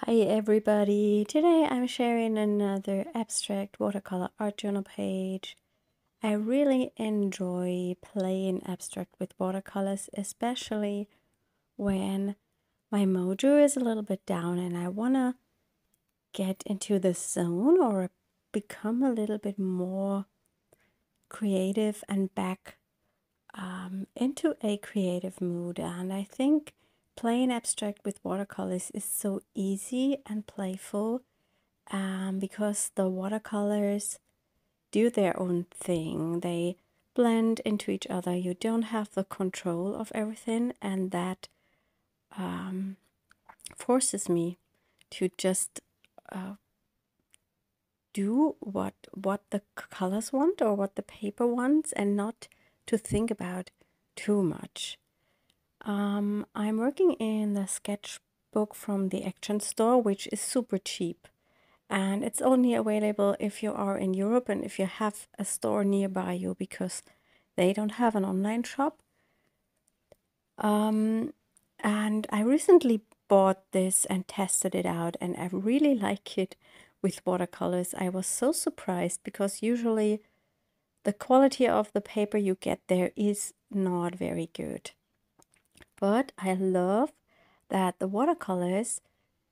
Hi everybody! Today I'm sharing another abstract watercolor art journal page. I really enjoy playing abstract with watercolors, especially when my mojo is a little bit down and I want to get into the zone or become a little bit more creative and back into a creative mood. And I think playing abstract with watercolors is so easy and playful because the watercolors do their own thing. They blend into each other. You don't have the control of everything, and that forces me to just do what the colors want or what the paper wants, and not to think about too much. I'm working in the sketchbook from the Action Store, which is super cheap. And it's only available if you are in Europe and if you have a store nearby you, because they don't have an online shop. And I recently bought this and tested it out, and I really like it with watercolors. I was so surprised because usually the quality of the paper you get there is not very good. But I love that the watercolors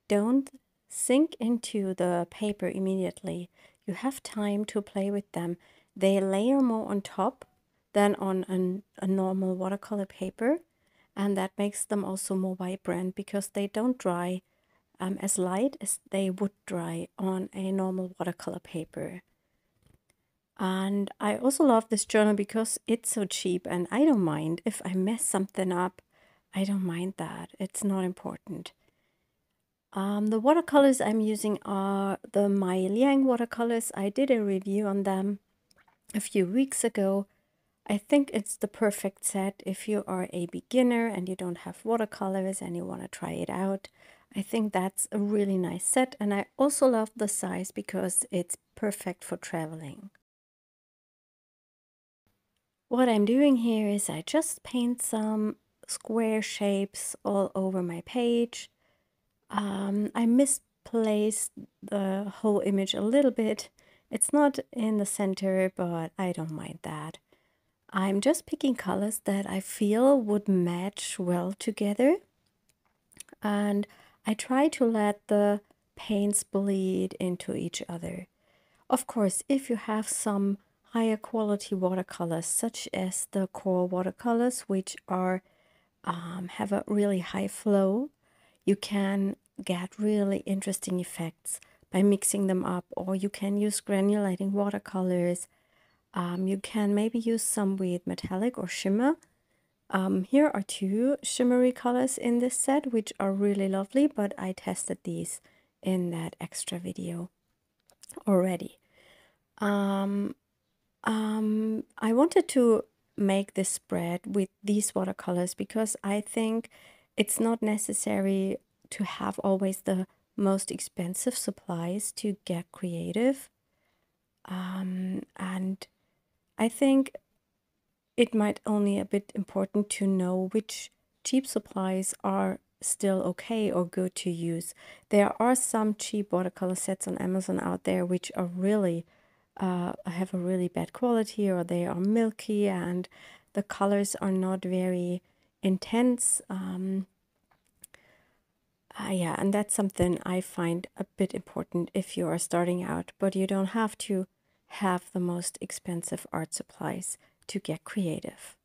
don't sink into the paper immediately. You have time to play with them. They layer more on top than on a normal watercolor paper, and that makes them also more vibrant because they don't dry as light as they would dry on a normal watercolor paper. And I also love this journal because it's so cheap, and I don't mind if I mess something up. I don't mind that. It's not important. The watercolors I'm using are the My Liang watercolors. I did a review on them a few weeks ago. I think it's the perfect set if you are a beginner and you don't have watercolors and you want to try it out. I think that's a really nice set, and I also love the size because it's perfect for traveling. What I'm doing here is I just paint some square shapes all over my page. I misplaced the whole image a little bit. It's not in the center, but I don't mind that. I'm just picking colors that I feel would match well together. And I try to let the paints bleed into each other. Of course, if you have some higher quality watercolors, such as the core watercolors, which are have a really high flow, you can get really interesting effects by mixing them up, or you can use granulating watercolors. You can maybe use some with metallic or shimmer. Here are two shimmery colors in this set, which are really lovely, but I tested these in that extra video already. I wanted to make this spread with these watercolors because I think it's not necessary to have always the most expensive supplies to get creative. And I think it might only a bit important to know which cheap supplies are still okay or good to use. There are some cheap watercolor sets on Amazon out there which are really have a really bad quality, or they are milky and the colors are not very intense. Yeah, and that's something I find a bit important if you are starting out, but you don't have to have the most expensive art supplies to get creative.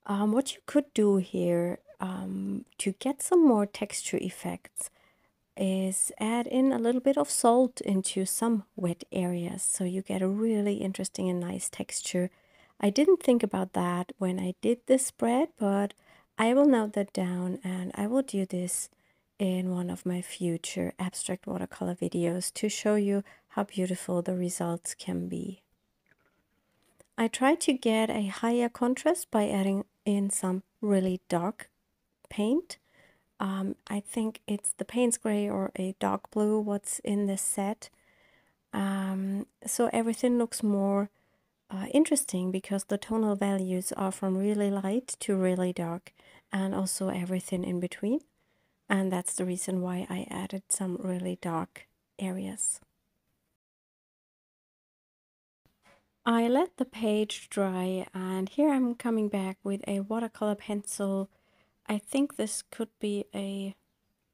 What you could do here to get some more texture effects is add in a little bit of salt into some wet areas, so you get a really interesting and nice texture. I didn't think about that when I did this spread, but I will note that down, and I will do this in one of my future abstract watercolor videos to show you how beautiful the results can be. I try to get a higher contrast by adding in some really dark paint. I think it's the Payne's Gray or a dark blue what's in this set. So everything looks more interesting because the tonal values are from really light to really dark, and also everything in between. and that's the reason why I added some really dark areas. I let the page dry, and here I'm coming back with a watercolor pencil. I think this could be a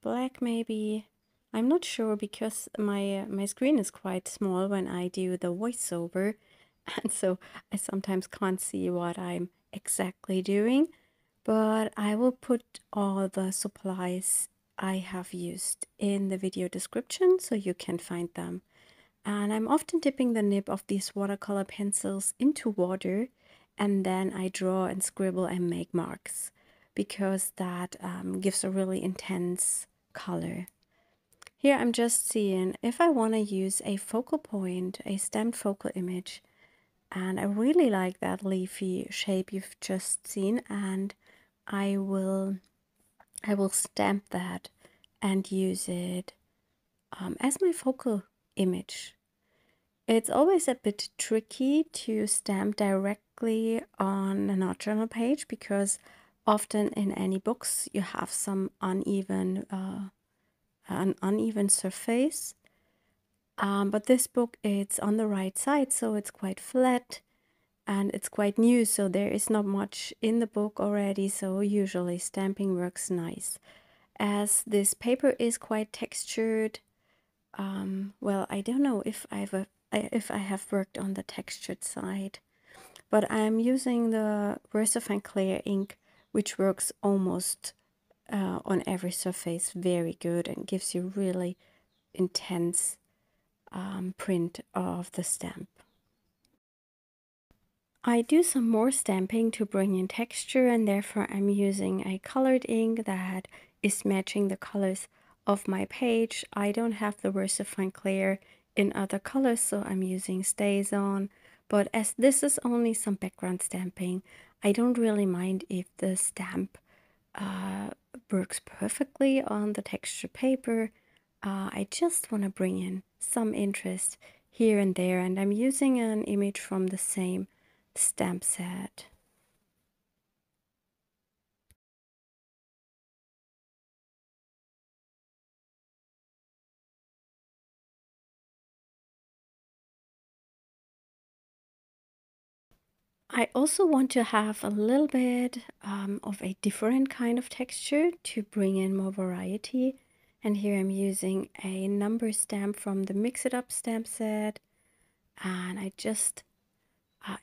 black maybe. I'm not sure because my screen is quite small when I do the voiceover, and so I sometimes can't see what I'm exactly doing, but I will put all the supplies I have used in the video description so you can find them. And I'm often dipping the nib of these watercolor pencils into water, and then I draw and scribble and make marks because that gives a really intense color. Here I'm just seeing if I want to use a focal point, a stamped focal image, and I really like that leafy shape you've just seen, and I will stamp that and use it as my focal image. It's always a bit tricky to stamp directly on an art journal page because often in any books you have some an uneven surface. But this book, it's on the right side, so it's quite flat and it's quite new, so there is not much in the book already, so usually stamping works nice. As this paper is quite textured, well, I don't know if I have worked on the textured side, but I'm using the VersaFine Clear ink, which works almost on every surface very good and gives you really intense print of the stamp. I do some more stamping to bring in texture, and therefore I'm using a colored ink that is matching the colors of my page. I don't have the VersaFine Clear in other colors, so I'm using StazOn. But as this is only some background stamping, I don't really mind if the stamp works perfectly on the texture paper. I just want to bring in some interest here and there, and I'm using an image from the same stamp set. I also want to have a little bit of a different kind of texture to bring in more variety. And here I'm using a number stamp from the Mix It Up stamp set. And I just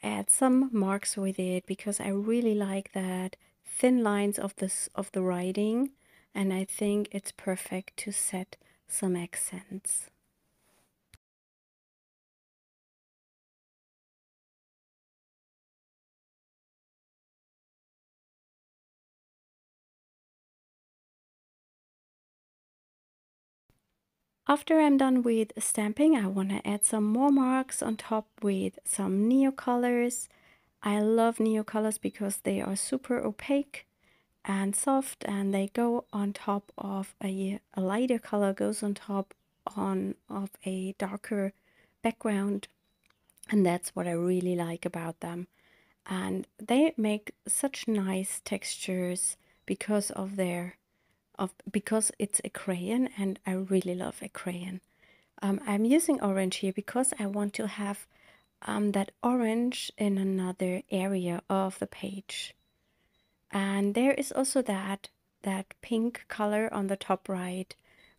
add some marks with it because I really like that thin lines of the writing. And I think it's perfect to set some accents. After I'm done with stamping, I want to add some more marks on top with some neocolors. I love neocolors because they are super opaque and soft, and they go on top of a lighter color goes on top of a darker background, and that's what I really like about them. And they make such nice textures because of their because it's a crayon, and I really love a crayon. I'm using orange here because I want to have that orange in another area of the page. And there is also that pink color on the top right,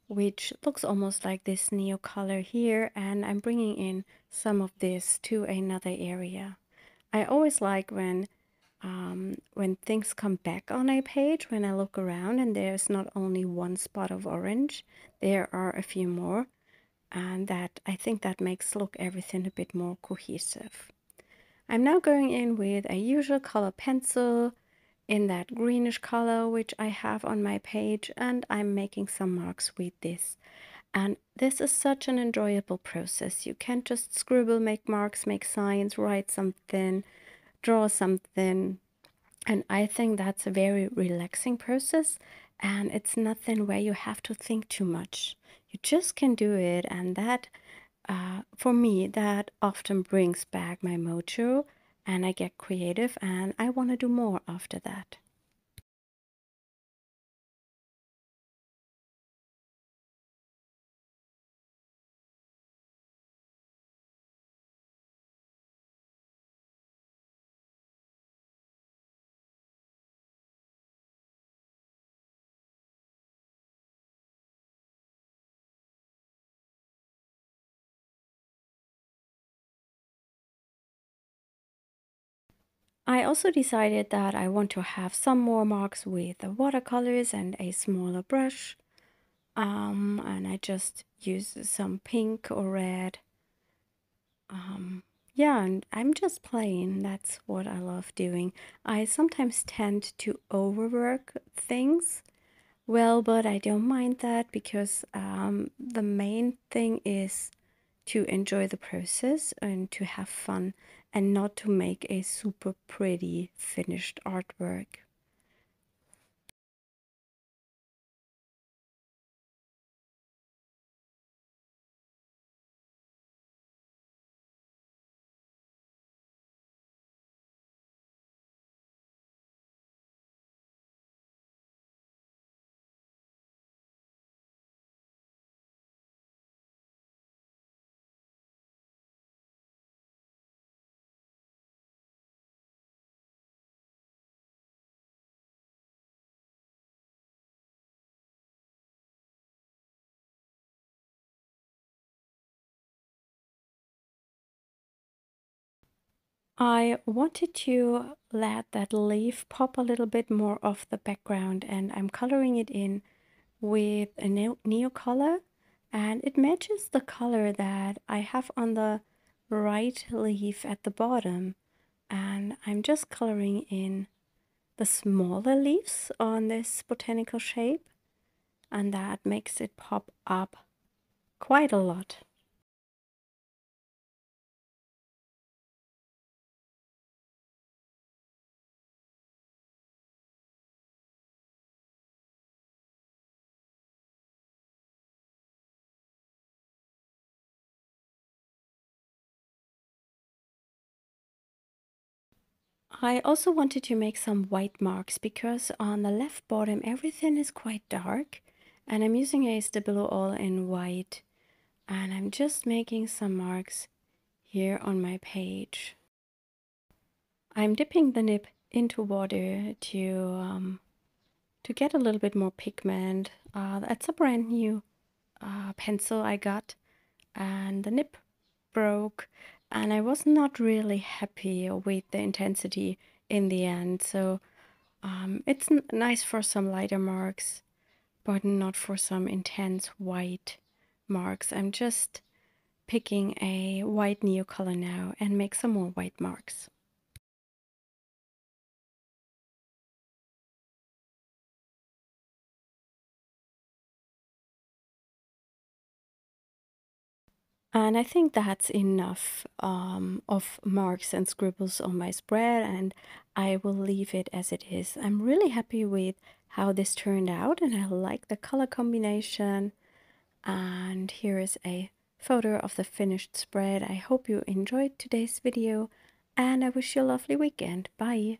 which looks almost like this neo color here, and I'm bringing in some of this to another area. I always like when things come back on a page, when I look around and there's not only one spot of orange, there are a few more, and that I think that makes look everything a bit more cohesive. I'm now going in with a usual color pencil in that greenish color which I have on my page, and I'm making some marks with this. And this is such an enjoyable process. You can just scribble, make marks, make signs, write something, draw something, and I think that's a very relaxing process, and it's nothing where you have to think too much. You just can do it, and that, for me, that often brings back my mojo, and I get creative, and I want to do more after that. I also decided that I want to have some more marks with the watercolors and a smaller brush. And I just use some pink or red. Yeah, and I'm just playing. That's what I love doing. I sometimes tend to overwork things. Well, but I don't mind that because the main thing is to enjoy the process and to have fun and not to make a super pretty finished artwork. I wanted to let that leaf pop a little bit more off the background, and I'm coloring it in with a neo color, and it matches the color that I have on the right leaf at the bottom. And I'm just coloring in the smaller leaves on this botanical shape, and that makes it pop up quite a lot. I also wanted to make some white marks because on the left bottom everything is quite dark, and I'm using a Stabilo all in white, and I'm just making some marks here on my page. I'm dipping the nib into water to get a little bit more pigment. That's a brand new pencil I got, and the nib broke, and I was not really happy with the intensity in the end. So it's nice for some lighter marks, but not for some intense white marks. I'm just picking a white neocolor now and make some more white marks. And I think that's enough of marks and scribbles on my spread, and I will leave it as it is. I'm really happy with how this turned out, and I like the color combination. And here is a photo of the finished spread. I hope you enjoyed today's video, and I wish you a lovely weekend. Bye!